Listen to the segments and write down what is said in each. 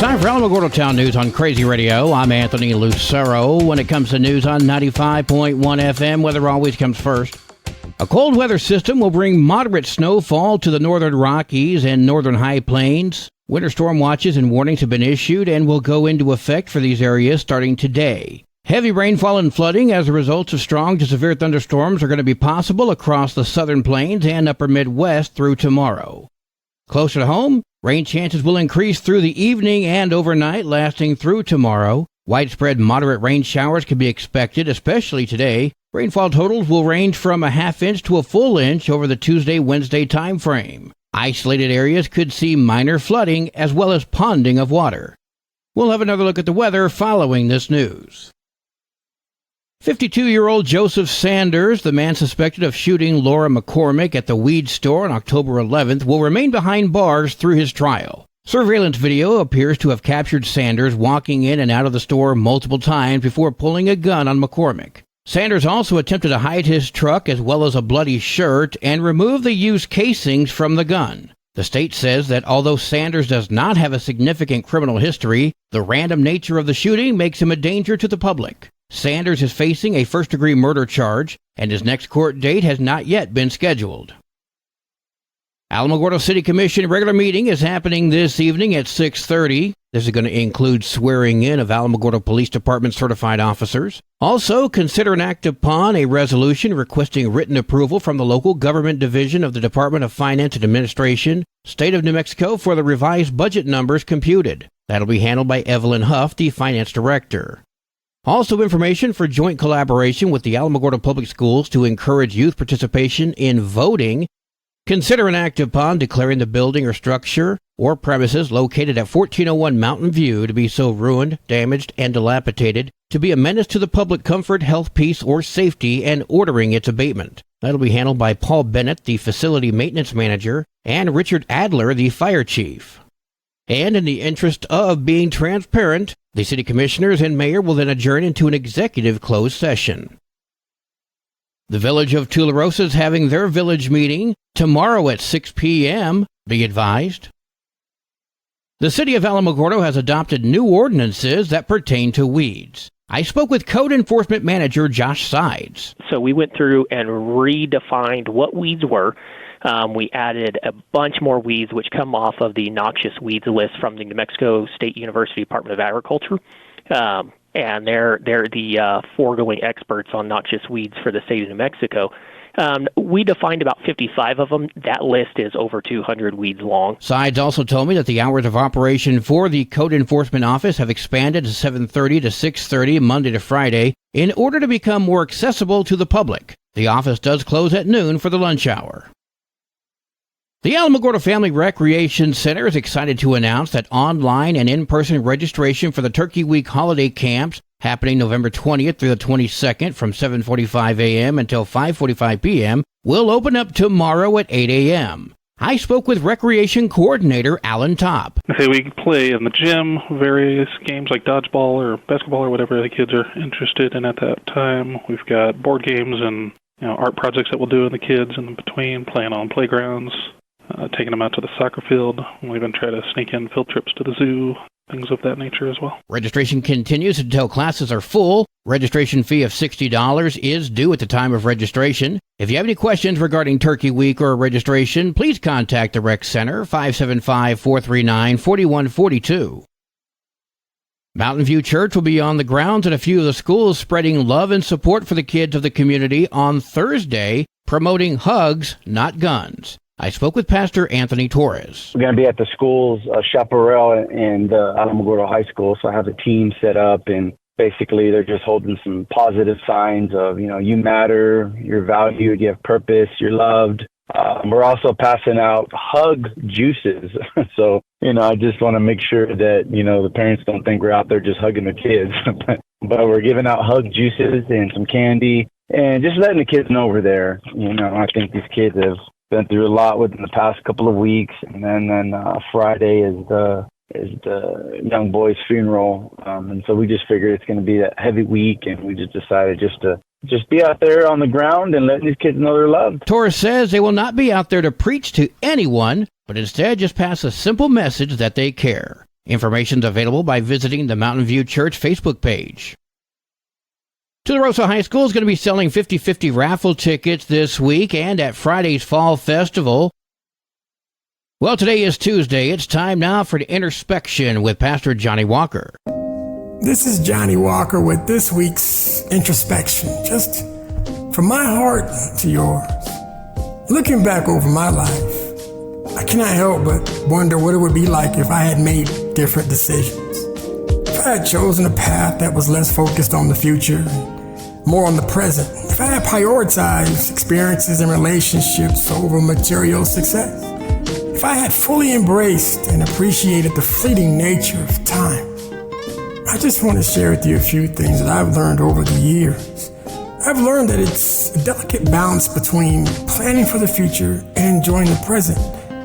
Time for Alamogordo Town News on Crazy Radio. I'm Anthony Lucero. When it comes to news on 95.1 FM, weather always comes first. A cold weather system will bring moderate snowfall to the northern Rockies and northern High Plains. Winter storm watches and warnings have been issued and will go into effect for these areas starting today. Heavy rainfall and flooding as a result of strong to severe thunderstorms are going to be possible across the southern plains and upper Midwest through tomorrow. Closer to home, rain chances will increase through the evening and overnight, lasting through tomorrow. Widespread moderate rain showers can be expected, especially today. Rainfall totals will range from a half inch to a full inch over the Tuesday-Wednesday time frame. Isolated areas could see minor flooding as well as ponding of water. We'll have another look at the weather following this news. 52-year-old Joseph Sanders, the man suspected of shooting Laura McCormick at the weed store on October 11th, will remain behind bars through his trial. Surveillance video appears to have captured Sanders walking in and out of the store multiple times before pulling a gun on McCormick. Sanders also attempted to hide his truck as well as a bloody shirt and remove the used casings from the gun. The state says that although Sanders does not have a significant criminal history, the random nature of the shooting makes him a danger to the public. Sanders is facing a first-degree murder charge, and his next court date has not yet been scheduled. Alamogordo City Commission regular meeting is happening this evening at 6:30. This is going to include swearing in of Alamogordo Police Department certified officers. Also, consider and act upon a resolution requesting written approval from the local government division of the Department of Finance and Administration, State of New Mexico, for the revised budget numbers computed. That'll be handled by Evelyn Huff, the Finance Director. Also, information for joint collaboration with the Alamogordo Public Schools to encourage youth participation in voting. Consider an act upon declaring the building or structure or premises located at 1401 Mountain View to be so ruined, damaged, and dilapidated to be a menace to the public comfort, health, peace, or safety, and ordering its abatement. That'll be handled by Paul Bennett, the Facility Maintenance Manager, and Richard Adler, the Fire Chief. And in the interest of being transparent, the City Commissioners and Mayor will then adjourn into an executive closed session. The Village of Tularosa is having their village meeting tomorrow at 6 p.m. Be advised. The City of Alamogordo has adopted new ordinances that pertain to weeds. I spoke with Code Enforcement Manager Josh Sides. So we went through and redefined what weeds were. We added a bunch more weeds which come off of the noxious weeds list from the New Mexico State University Department of Agriculture. And they're the foregoing experts on noxious weeds for the state of New Mexico. We defined about 55 of them. That list is over 200 weeds long. Sides also told me that the hours of operation for the Code Enforcement Office have expanded to 7:30 to 6:30 Monday to Friday in order to become more accessible to the public. The office does close at noon for the lunch hour. The Alamogordo Family Recreation Center is excited to announce that online and in-person registration for the Turkey Week holiday camps happening November 20th through the 22nd from 7:45 a.m. until 5:45 p.m. will open up tomorrow at 8 a.m. I spoke with Recreation Coordinator Alan Top. We play in the gym, various games like dodgeball or basketball or whatever the kids are interested in at that time. We've got board games and art projects that we'll do with the kids in between, playing on playgrounds. Taking them out to the soccer field. We'll even try to sneak in field trips to the zoo, things of that nature as well. Registration continues until classes are full. Registration fee of $60 is due at the time of registration. If you have any questions regarding Turkey Week or registration, please contact the Rec Center, 575-439-4142. Mountain View Church will be on the grounds at a few of the schools spreading love and support for the kids of the community on Thursday, promoting hugs, not guns. I spoke with Pastor Anthony Torres. We're going to be at the schools, Chaparral and Alamogordo High School, so I have a team set up, and basically they're just holding some positive signs of, you matter, you're valued, you have purpose, you're loved. We're also passing out hug juices. So, I just want to make sure that, the parents don't think we're out there just hugging the kids. But we're giving out hug juices and some candy and just letting the kids know we're there. I think these kids have been through a lot within the past couple of weeks, and then Friday is the young boy's funeral, and so we just figured it's going to be that heavy week, and we just decided to be out there on the ground and letting these kids know they're loved. Torres says they will not be out there to preach to anyone, but instead just pass a simple message that they care. Information's available by visiting the Mountain View Church Facebook page. Tularosa High School is going to be selling 50/50 raffle tickets this week and at Friday's Fall Festival. Well, today is Tuesday. It's time now for the Introspection with Pastor Johnny Walker. This is Johnny Walker with this week's Introspection, just from my heart to yours. Looking back over my life, I cannot help but wonder what it would be like if I had made different decisions. If I had chosen a path that was less focused on the future, more on the present. If I had prioritized experiences and relationships over material success. If I had fully embraced and appreciated the fleeting nature of time. I just want to share with you a few things that I've learned over the years. I've learned that it's a delicate balance between planning for the future and enjoying the present.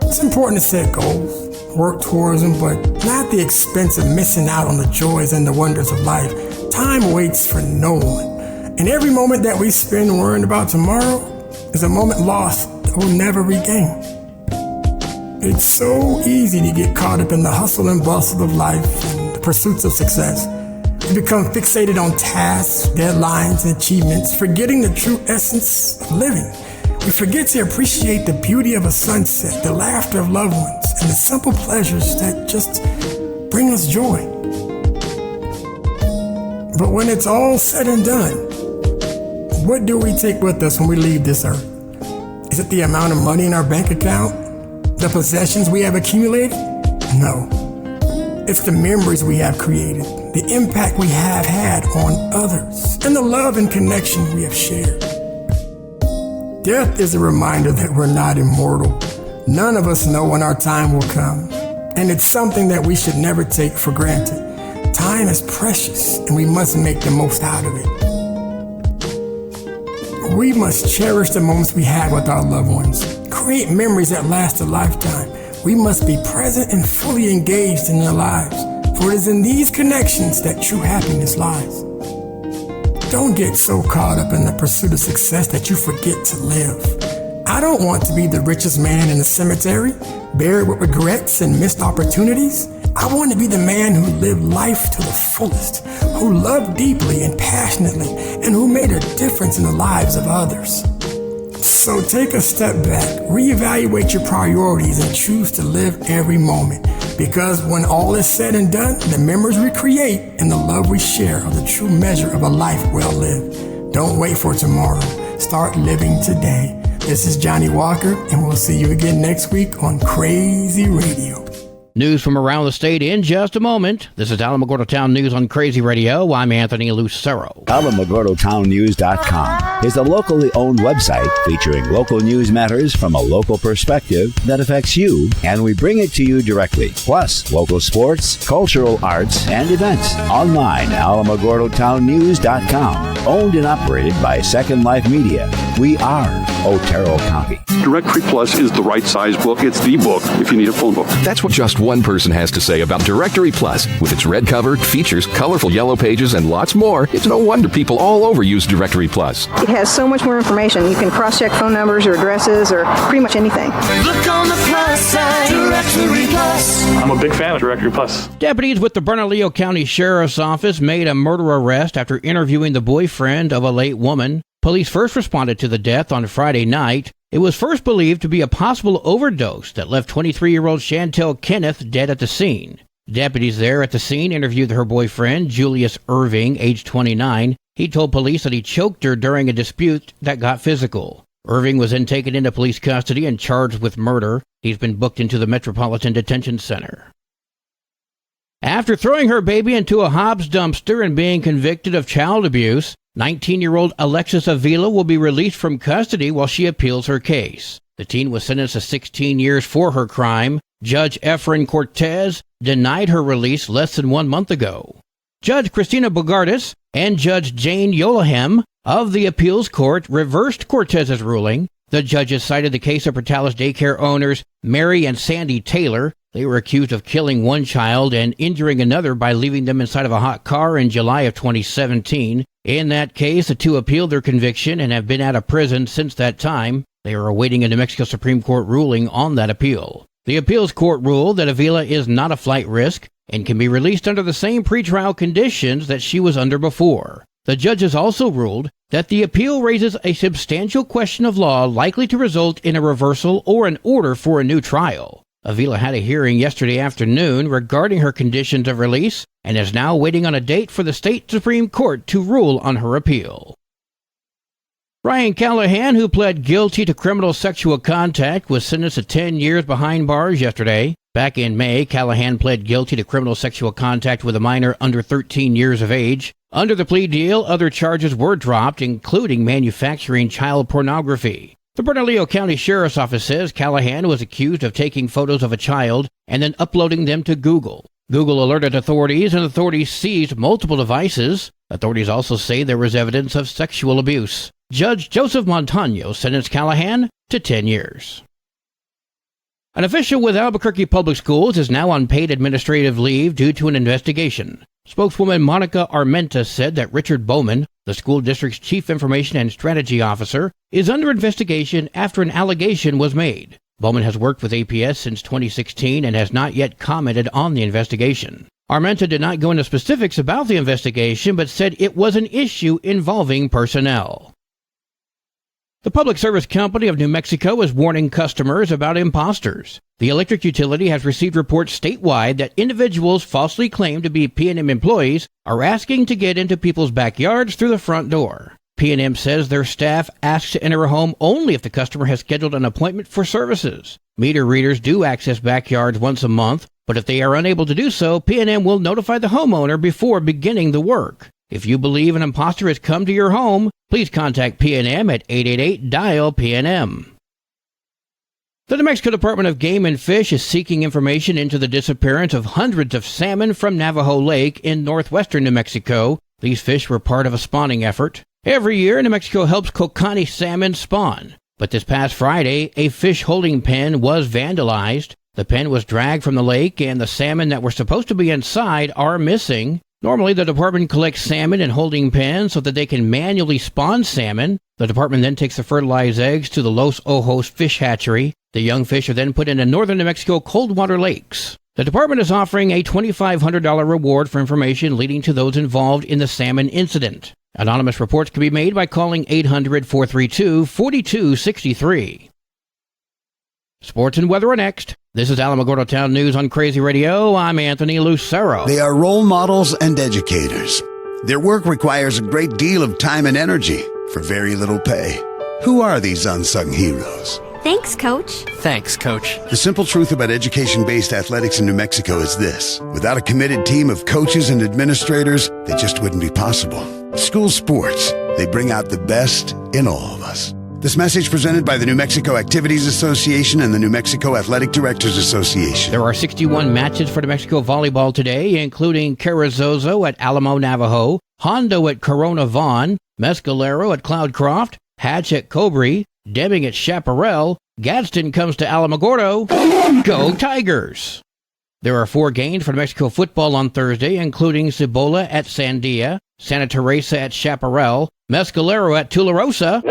It's important to set goals, work towards them, but not at the expense of missing out on the joys and the wonders of life. Time waits for no one. And every moment that we spend worrying about tomorrow is a moment lost that we'll never regain. It's so easy to get caught up in the hustle and bustle of life and the pursuits of success. We become fixated on tasks, deadlines, and achievements, forgetting the true essence of living. We forget to appreciate the beauty of a sunset, the laughter of loved ones, and the simple pleasures that just bring us joy. But when it's all said and done, what do we take with us when we leave this earth? Is it the amount of money in our bank account? The possessions we have accumulated? No. It's the memories we have created, the impact we have had on others, and the love and connection we have shared. Death is a reminder that we're not immortal. None of us know when our time will come, and it's something that we should never take for granted. Time is precious, and we must make the most out of it. We must cherish the moments we have with our loved ones, create memories that last a lifetime. We must be present and fully engaged in their lives, for it is in these connections that true happiness lies. Don't get so caught up in the pursuit of success that you forget to live. I don't want to be the richest man in the cemetery, buried with regrets and missed opportunities. I want to be the man who lived life to the fullest, who loved deeply and passionately, and who made a difference in the lives of others. So take a step back, reevaluate your priorities, and choose to live every moment. Because when all is said and done, the memories we create and the love we share are the true measure of a life well lived. Don't wait for tomorrow. Start living today. This is Johnny Walker, and we'll see you again next week on Crazy Radio. News from around the state in just a moment. This is Alamogordo Town News on Crazy Radio. I'm Anthony Lucero. AlamogordoTownNews.com is a locally owned website featuring local news matters from a local perspective that affects you, and we bring it to you directly. Plus, local sports, cultural arts, and events. Online, AlamogordoTownNews.com. Owned and operated by Second Life Media. We are Otero County. Directory Plus is the right size book. It's the book if you need a phone book. That's what just one person has to say about Directory Plus. With its red cover, features, colorful yellow pages, and lots more, it's no wonder people all over use Directory Plus. It has so much more information. You can cross-check phone numbers or addresses or pretty much anything. Look on the plus side, Directory Plus. I'm a big fan of Directory Plus. Deputies with the Bernalillo County Sheriff's Office made a murder arrest after interviewing the boyfriend of a late woman. Police first responded to the death on Friday night. It was first believed to be a possible overdose that left 23-year-old Chantel Kenneth dead at the scene. Deputies there at the scene interviewed her boyfriend, Julius Irving, age 29. He told police that he choked her during a dispute that got physical. Irving was then taken into police custody and charged with murder. He's been booked into the Metropolitan Detention Center. After throwing her baby into a Hobbs dumpster and being convicted of child abuse, 19-year-old Alexis Avila will be released from custody while she appeals her case. The teen was sentenced to 16 years for her crime. Judge Efren Cortez denied her release less than 1 month ago. Judge Christina Bogardus and Judge Jane Yolahem of the appeals court reversed Cortez's ruling. The judges cited the case of Portales daycare owners Mary and Sandy Taylor. They were accused of killing one child and injuring another by leaving them inside of a hot car in July of 2017. In that case, the two appealed their conviction and have been out of prison since that time. They are awaiting a New Mexico Supreme Court ruling on that appeal. The appeals court ruled that Avila is not a flight risk. and can be released under the same pretrial conditions that she was under before. The judges also ruled that the appeal raises a substantial question of law likely to result in a reversal or an order for a new trial. Avila had a hearing yesterday afternoon regarding her conditions of release and is now waiting on a date for the state Supreme Court to rule on her appeal. Ryan Callahan, who pled guilty to criminal sexual contact, was sentenced to 10 years behind bars yesterday. Back in May, Callahan pled guilty to criminal sexual contact with a minor under 13 years of age. Under the plea deal, other charges were dropped, including manufacturing child pornography. The Bernalillo County Sheriff's Office says Callahan was accused of taking photos of a child and then uploading them to Google. Google alerted authorities, and authorities seized multiple devices. Authorities also say there was evidence of sexual abuse. Judge Joseph Montano sentenced Callahan to 10 years. An official with Albuquerque Public Schools is now on paid administrative leave due to an investigation. Spokeswoman Monica Armenta said that Richard Bowman, the school district's chief information and strategy officer, is under investigation after an allegation was made. Bowman has worked with APS since 2016 and has not yet commented on the investigation. Armenta did not go into specifics about the investigation, but said it was an issue involving personnel. The Public Service Company of New Mexico is warning customers about imposters. The electric utility has received reports statewide that individuals falsely claimed to be P&M employees are asking to get into people's backyards through the front door. P&M says their staff asks to enter a home only if the customer has scheduled an appointment for services. Meter readers do access backyards once a month, but if they are unable to do so, P&M will notify the homeowner before beginning the work. If you believe an imposter has come to your home, please contact P&M at 888-DIAL-PNM. The New Mexico Department of Game and Fish is seeking information into the disappearance of hundreds of salmon from Navajo Lake in northwestern New Mexico. These fish were part of a spawning effort. Every year, New Mexico helps kokanee salmon spawn. But this past Friday, a fish holding pen was vandalized. The pen was dragged from the lake, and the salmon that were supposed to be inside are missing. Normally, the department collects salmon in holding pens so that they can manually spawn salmon. The department then takes the fertilized eggs to the Los Ojos fish hatchery. The young fish are then put into northern New Mexico cold water lakes. The department is offering a $2,500 reward for information leading to those involved in the salmon incident. Anonymous reports can be made by calling 800-432-4263. Sports and weather are next. This is Alamogordo Town News on Crazy Radio. I'm Anthony Lucero. They are role models and educators. Their work requires a great deal of time and energy for very little pay. Who are these unsung heroes? Thanks, Coach. Thanks, Coach. The simple truth about education-based athletics in New Mexico is this. Without a committed team of coaches and administrators, they just wouldn't be possible. School sports, they bring out the best in all of us. This message presented by the New Mexico Activities Association and the New Mexico Athletic Directors Association. There are 61 matches for New Mexico volleyball today, including Carrizozo at Alamo Navajo, Hondo at Corona Vaughn, Mescalero at Cloudcroft, Hatch at Cobrey, Deming at Chaparral. Gadsden comes to Alamogordo. Go Tigers! There are 4 games for New Mexico football on Thursday, including Cibola at Sandia, Santa Teresa at Chaparral, Mescalero at Tularosa.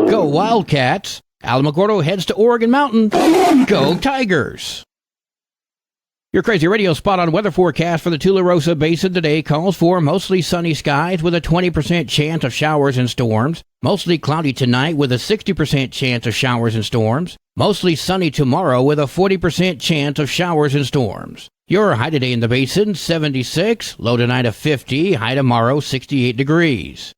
Go Wildcats! Alamogordo heads to Oregon Mountain. Go Tigers! Your Crazy Radio spot-on weather forecast for the Tularosa Basin today calls for mostly sunny skies with a 20% chance of showers and storms. Mostly cloudy tonight with a 60% chance of showers and storms. Mostly sunny tomorrow with a 40% chance of showers and storms. Your high today in the basin, 76. Low tonight of 50. High tomorrow, 68 degrees.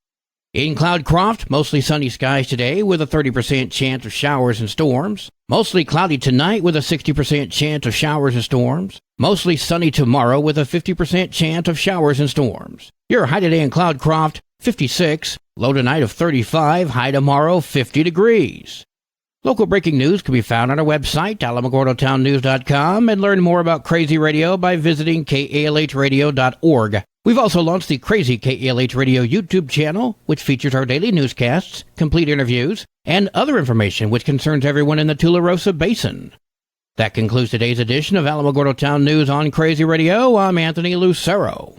In Cloudcroft, mostly sunny skies today with a 30% chance of showers and storms. Mostly cloudy tonight with a 60% chance of showers and storms. Mostly sunny tomorrow with a 50% chance of showers and storms. Your high today in Cloudcroft, 56. Low tonight of 35. High tomorrow, 50 degrees. Local breaking news can be found on our website, alamogordotownnews.com, and learn more about Crazy Radio by visiting kalhradio.org. We've also launched the Crazy KALH Radio YouTube channel, which features our daily newscasts, complete interviews, and other information which concerns everyone in the Tularosa Basin. That concludes today's edition of Alamogordo Town News on Crazy Radio. I'm Anthony Lucero.